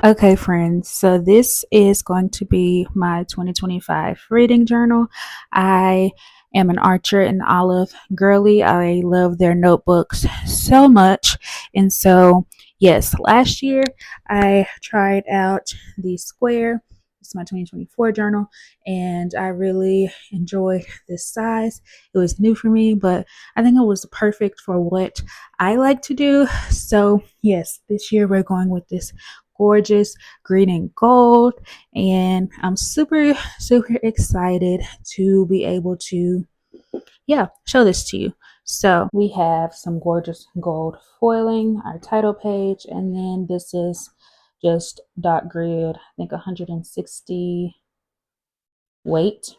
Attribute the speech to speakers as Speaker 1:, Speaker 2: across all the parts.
Speaker 1: Okay, friends, so this is going to be my 2025 reading journal. I am an Archer and Olive girly. I love their notebooks so much. And so, yes, last year I tried out the Square. It's my 2024 journal, and I really enjoyed this size. It was new for me, but I think it was perfect for what I like to do. So, yes, this year we're going with this gorgeous green and gold, and I'm super excited to be able to show this to you. So we have some gorgeous gold foiling, our title page, and then this is just dot grid, I think 160 weight.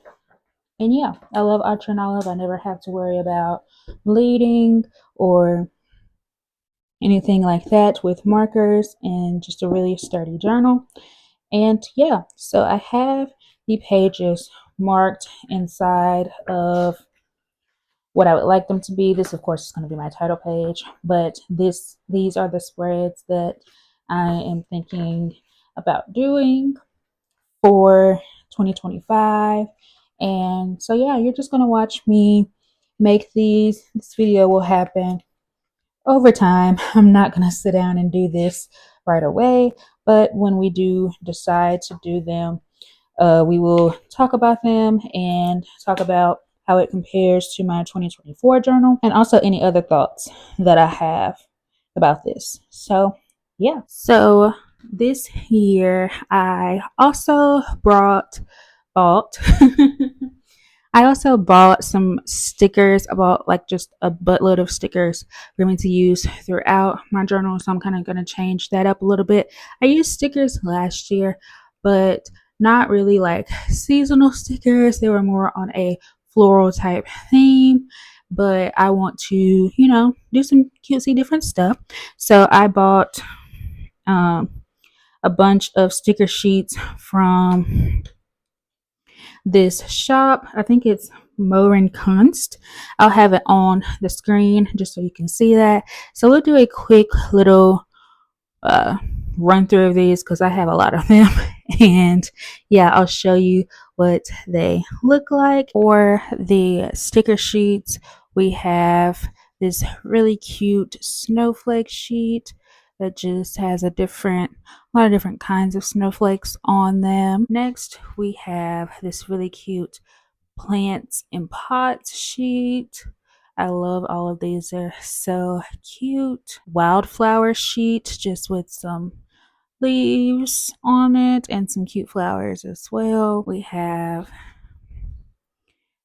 Speaker 1: And yeah, I love Archer and Olive. I never have to worry about bleeding or anything like that with markers, and just a really sturdy journal. And yeah, so I have the pages marked inside of what I would like them to be. This, of course, is going to be my title page, but these are the spreads that I am thinking about doing for 2025. And so yeah, you're just going to watch me make these. This video will happen over time. I'm not going to sit down and do this right away, but when we do decide to do them, we will talk about them and talk about how it compares to my 2024 journal, and also any other thoughts that I have about this. So yeah, so this year I also bought I also bought some stickers. I bought like just a buttload of stickers for me to use throughout my journal. So I'm kind of going to change that up a little bit. I used stickers last year, but not really like seasonal stickers. They were more on a floral type theme. But I want to, do some cutesy different stuff. So I bought a bunch of sticker sheets from this shop. I think it's Morin Kunst. I'll have it on the screen just so you can see that. So we'll do a quick little run through of these because I have a lot of them. And yeah, I'll show you what they look like. For the sticker sheets, we have this really cute snowflake sheet that just has a lot of different kinds of snowflakes on them. Next, we have this really cute plants in pots sheet. I love all of these. They're so cute. Wildflower sheet just with some leaves on it and some cute flowers as well. We have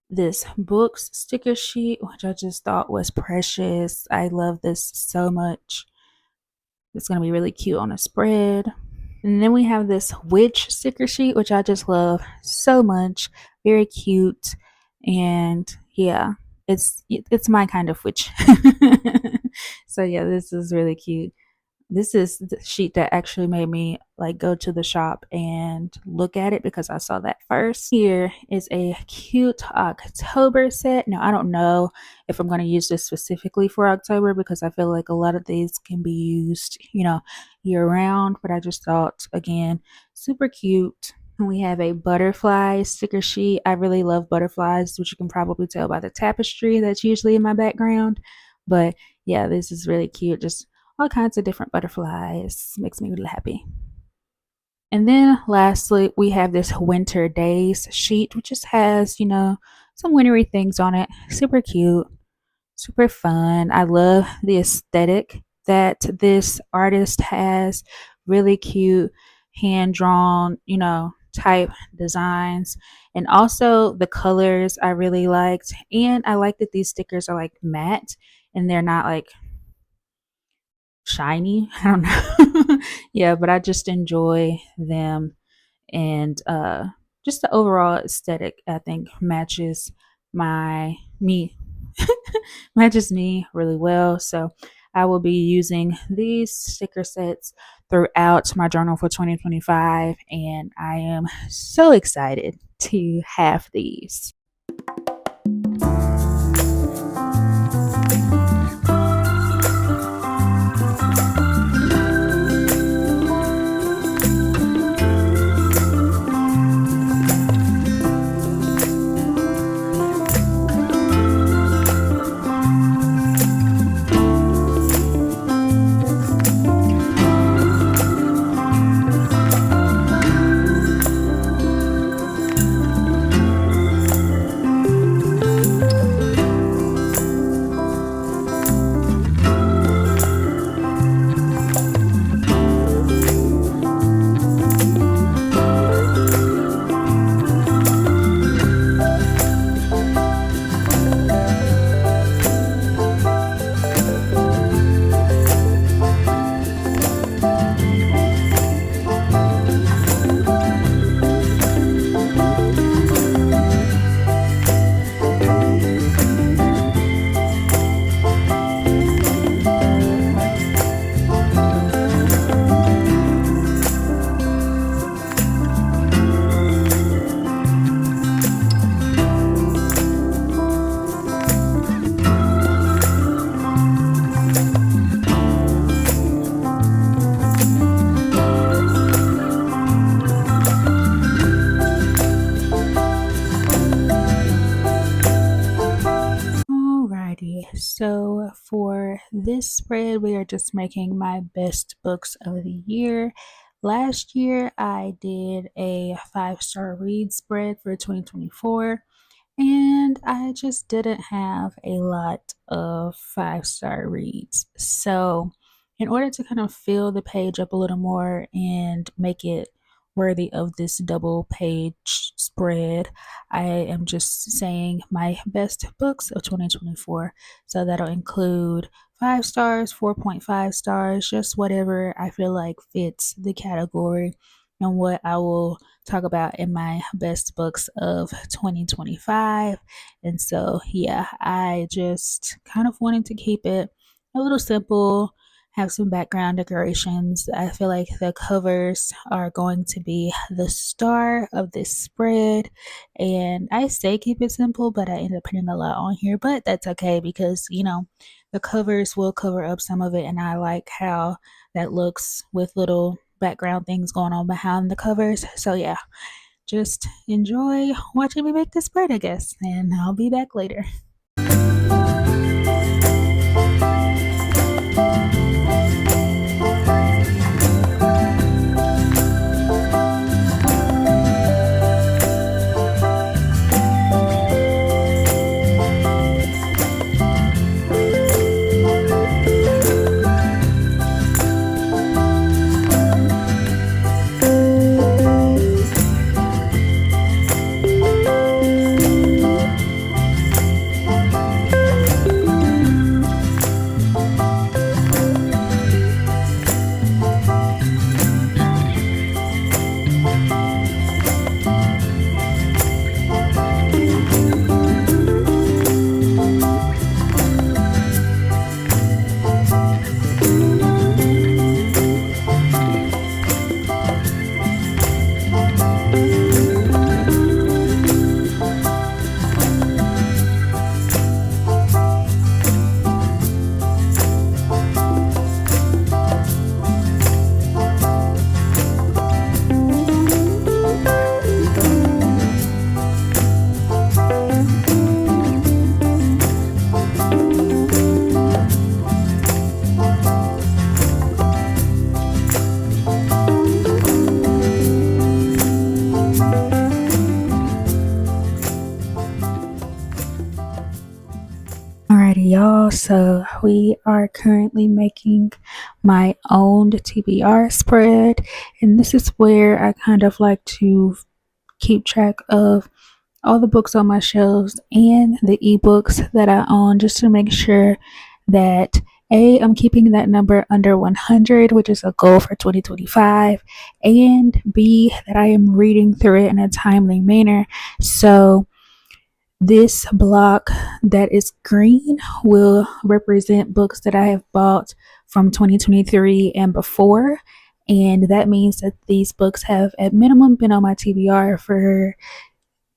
Speaker 1: this books sticker sheet, which I just thought was precious. I love this so much. It's going to be really cute on a spread. And then we have this witch sticker sheet, which I just love so much. Very cute. And yeah, it's my kind of witch. So yeah, this is really cute. This is the sheet that actually made me like go to the shop and look at it because I saw that first. Here is a cute October set. Now, I don't know if I'm going to use this specifically for October because I feel like a lot of these can be used, year round, but I just thought, again, super cute. And we have a butterfly sticker sheet. I really love butterflies, which you can probably tell by the tapestry that's usually in my background. But yeah, this is really cute. Just all kinds of different butterflies. Makes me really happy. And then lastly, we have this winter days sheet, which just has, some wintry things on it. Super cute, super fun. I love the aesthetic that this artist has. Really cute, hand drawn, type designs. And also the colors I really liked. And I like that these stickers are like matte and they're not like shiny. I don't know. Yeah, but I just enjoy them, and just the overall aesthetic I think matches me matches me really well. So I will be using these sticker sets throughout my journal for 2025, and I am so excited to have these. this spread, we are just making my best books of the year. Last year, I did a 5-star read spread for 2024, and I just didn't have a lot of 5-star reads. So, in order to kind of fill the page up a little more and make it worthy of this double page spread, I am just saying my best books of 2024. So, that'll include 5 stars, 4.5 stars, just whatever I feel like fits the category and what I will talk about in my best books of 2025. And so, yeah, I just kind of wanted to keep it a little simple, have some background decorations. I feel like the covers are going to be the star of this spread. And I say keep it simple, but I end up putting a lot on here. But that's okay because, the covers will cover up some of it. And I like how that looks with little background things going on behind the covers. So, yeah, just enjoy watching me make this spread, I guess. And I'll be back later. Alrighty, y'all. So we are currently making my own TBR spread, and this is where I kind of like to keep track of all the books on my shelves and the ebooks that I own, just to make sure that I'm keeping that number under 100, which is a goal for 2025, and B, that I am reading through it in a timely manner. So this block that is green will represent books that I have bought from 2023 and before. And that means that these books have at minimum been on my TBR for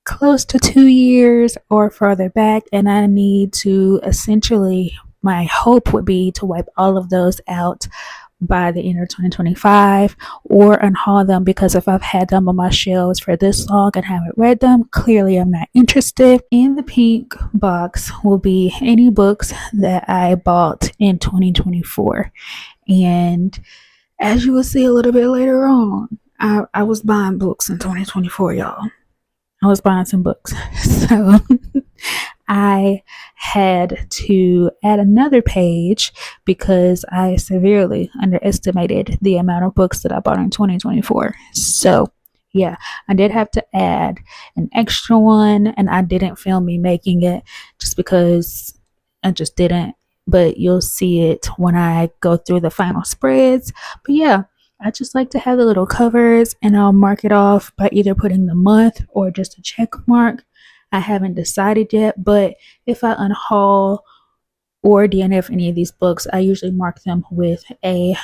Speaker 1: close to 2 years or further back. And I need to essentially, my hope would be to wipe all of those out by the end of 2025 or unhaul them, because if I've had them on my shelves for this long and haven't read them, clearly I'm not interested. In the pink box will be any books that I bought in 2024. And as you will see a little bit later on, I was buying books in 2024, y'all. I was buying some books. So I had to add another page because I severely underestimated the amount of books that I bought in 2024. So, yeah, I did have to add an extra one, and I didn't film me making it just because I just didn't. But you'll see it when I go through the final spreads. But yeah, I just like to have the little covers, and I'll mark it off by either putting the month or just a check mark. I haven't decided yet, but if I unhaul or DNF any of these books, I usually mark them with a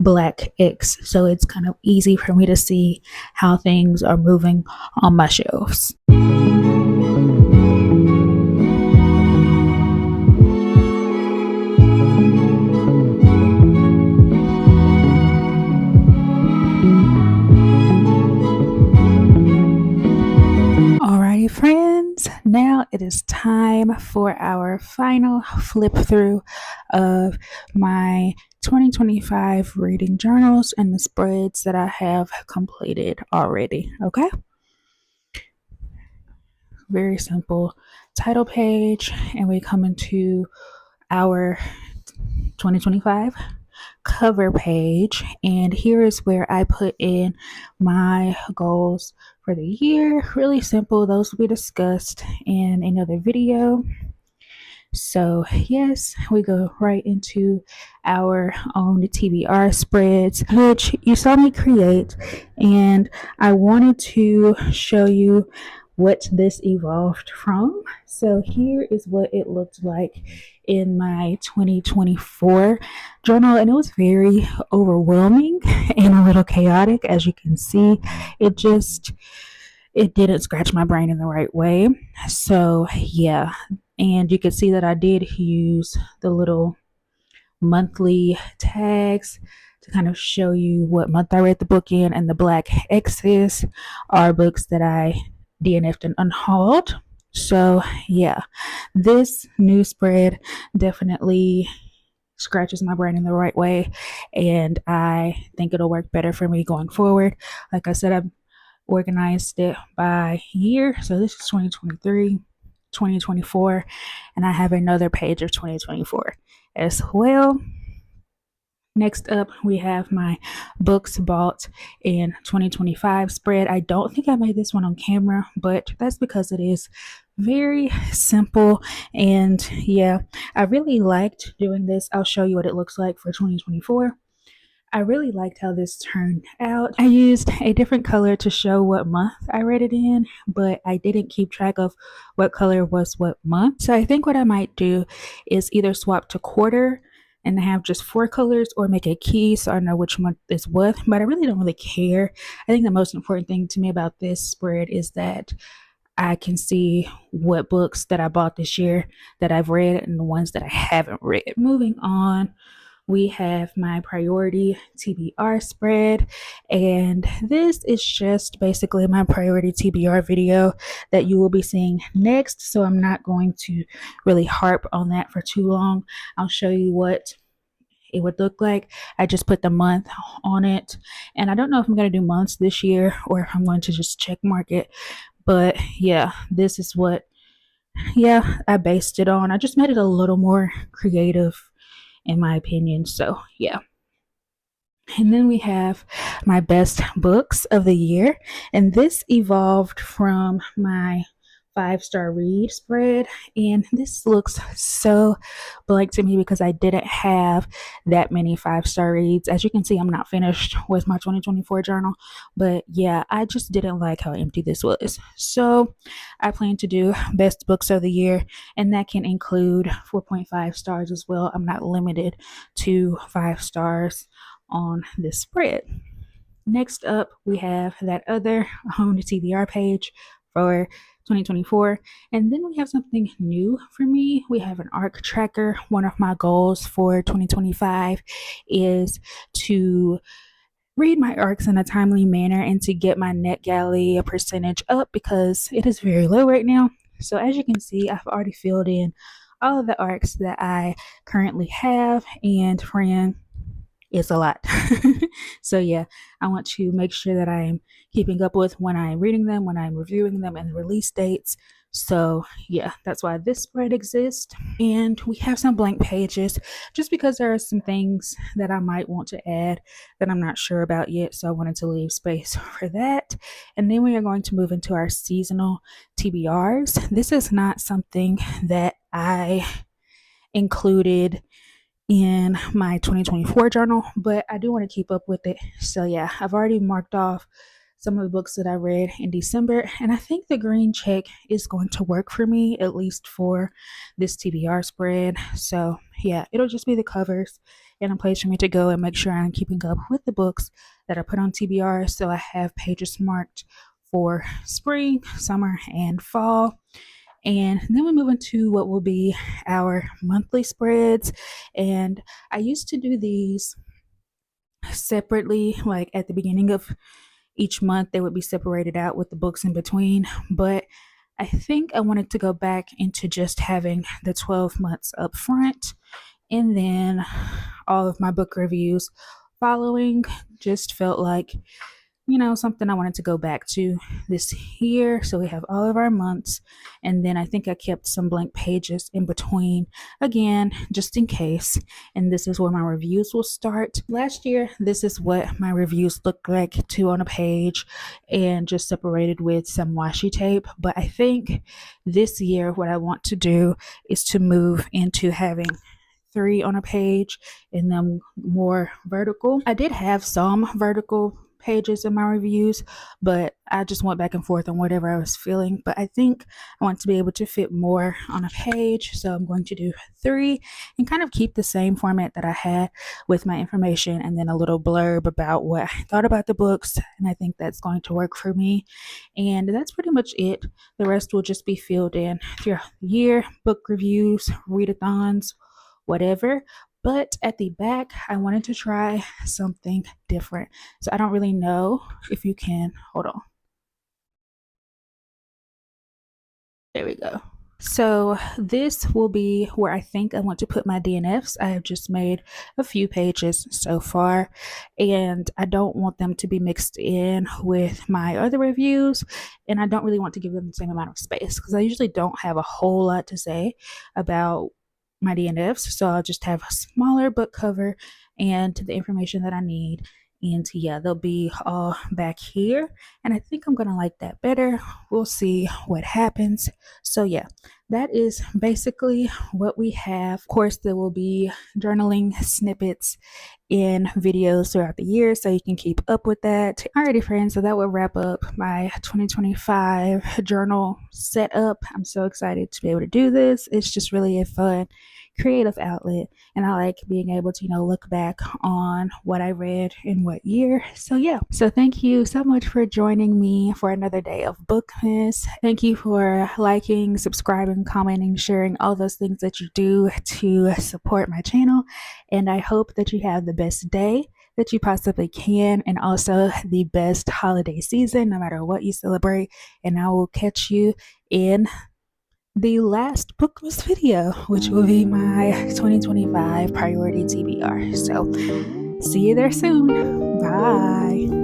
Speaker 1: black X, so it's kind of easy for me to see how things are moving on my shelves. Alrighty, friends, now now it is time for our final flip through of my 2025 reading journals and the spreads that I have completed already. Okay, very simple title page, and we come into our 2025 cover page, and here is where I put in my goals for the year. Really simple, those will be discussed in another video. So, yes, we go right into our own TBR spreads, which you saw me create, and I wanted to show you what this evolved from. So, here is what it looked like in my 2024 journal, and it was very overwhelming and a little chaotic. As you can see, it didn't scratch my brain in the right way. So, yeah. And you can see that I did use the little monthly tags to kind of show you what month I read the book in, and the black X's are books that I DNF'd and unhauled. So, yeah, this new spread definitely scratches my brain in the right way, and I think it'll work better for me going forward. Like I said, I've organized it by year. So this is 2023, 2024, and I have another page of 2024 as well. Next up, we have my books bought in 2025 spread. I don't think I made this one on camera, but that's because it is very simple. And yeah, I really liked doing this. I'll show you what it looks like for 2024. I really liked how this turned out. I used a different color to show what month I read it in, but I didn't keep track of what color was what month. So I think what I might do is either swap to quarter and have just 4 colors, or make a key so I know which month is what, but I really don't really care. I think the most important thing to me about this spread is that I can see what books that I bought this year that I've read and the ones that I haven't read. Moving on, we have my priority TBR spread, and this is just basically my priority TBR video that you will be seeing next. So I'm not going to really harp on that for too long. I'll show you what it would look like. I just put the month on it, and I don't know if I'm going to do months this year or if I'm going to just check mark it. But yeah, this is what I based it on. I just made it a little more creative in my opinion. So, yeah. And then we have my best books of the year. And this evolved from my 5-star read spread. And this looks so blank to me because I didn't have that many 5-star reads. As you can see, I'm not finished with my 2024 journal. But yeah, I just didn't like how empty this was. So I plan to do best books of the year, and that can include 4.5 stars as well. I'm not limited to 5 stars on this spread. Next up, we have that other home to TBR page for 2024. And then we have something new for me. We have an arc tracker. One of my goals for 2025 is to read my arcs in a timely manner and to get my NetGalley percentage up because it is very low right now. So as you can see, I've already filled in all of the arcs that I currently have, and friend, it's a lot. So yeah, I want to make sure that I'm keeping up with when I'm reading them, when I'm reviewing them, and the release dates. So yeah, that's why this spread exists. And we have some blank pages just because there are some things that I might want to add that I'm not sure about yet. So I wanted to leave space for that. And then we are going to move into our seasonal TBRs. This is not something that I included in my 2024 journal, but I do want to keep up with it. So yeah, I've already marked off some of the books that I read in December, and I think the green check is going to work for me, at least for this TBR spread. So yeah, it'll just be the covers and a place for me to go and make sure I'm keeping up with the books that are put on TBR. So I have pages marked for spring, summer, and fall. And then we move into what will be our monthly spreads. And I used to do these separately, like at the beginning of each month, they would be separated out with the books in between. But I think I wanted to go back into just having the 12 months up front and then all of my book reviews following. Just felt like, something I wanted to go back to this year. So we have all of our months. And then I think I kept some blank pages in between, again, just in case. And this is where my reviews will start. Last year, this is what my reviews looked like, two on a page and just separated with some washi tape. But I think this year, what I want to do is to move into having three on a page and then more vertical. I did have some vertical pages in my reviews, but I just went back and forth on whatever I was feeling. But I think I want to be able to fit more on a page, so I'm going to do three and kind of keep the same format that I had with my information and then a little blurb about what I thought about the books. And I think that's going to work for me. And that's pretty much it. The rest will just be filled in throughout the year: book reviews, readathons, whatever. But at the back, I wanted to try something different. So I don't really know if you can. Hold on. There we go. So this will be where I think I want to put my DNFs. I have just made a few pages so far, and I don't want them to be mixed in with my other reviews, and I don't really want to give them the same amount of space because I usually don't have a whole lot to say about my DNFs. So I'll just have a smaller book cover and the information that I need. And yeah, they'll be all back here. And I think I'm going to like that better. We'll see what happens. So yeah, that is basically what we have. Of course, there will be journaling snippets in videos throughout the year so you can keep up with that. Alrighty, friends, so that will wrap up my 2025 journal setup. I'm so excited to be able to do this. It's just really a fun creative outlet, and I like being able to look back on what I read in what year. So yeah, so thank you so much for joining me for another day of bookmas. Thank you for liking, subscribing, commenting, sharing, all those things that you do to support my channel. And I hope that you have the best day that you possibly can, and also the best holiday season no matter what you celebrate. And I will catch you in the last bookmas video, which will be my 2025 priority TBR. So see you there soon. Bye.